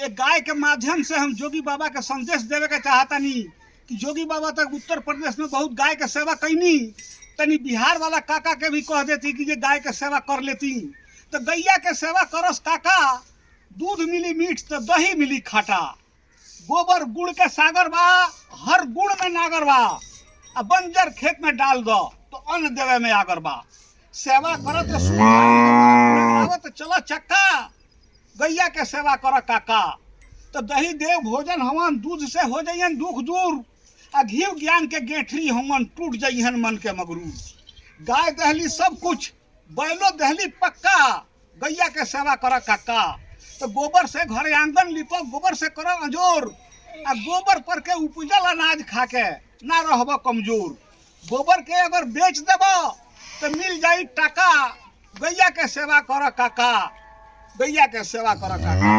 एक गाय के माध्यम से हम जोगी बाबा के संदेश देवे के चाहतनी कि जोगी बाबा तक उत्तर प्रदेश में बहुत गाय के सेवा कैनी, तनी बिहार वाला काका के भी कह देती कि ये गाय के सेवा कर लेती। तो गैया के सेवा करस काका, दूध मिली मीठ तो दही मिली खाटा, गोबर गुड़ के सागर बा, हर गुण में नागर बा, अब बंजर खेत में डाल दो तो अन्न देवे में आगर बा। सेवा करो तो चलो चक्का, गैया के सेवा करो काका। तो दही देव भोजन हवन, दूध से हो जाइयन दुख दूर, आ घी ज्ञान के गेठरी हमन टूट जाइहन मन के मगरूर। गाय दहली सब कुछ, बैलो दहली पक्का, गैया के सेवा करो काका। तो गोबर से घरे आंगन लिपो, गोबर से करो अंजोर, आ गोबर पर के उपजल अनाज खा के ना रहबो कमजोर। गोबर के अगर बेच देबो तो मिल जाई टाका, गैया के सेवा करो काका, गैया के सेवा करो काका।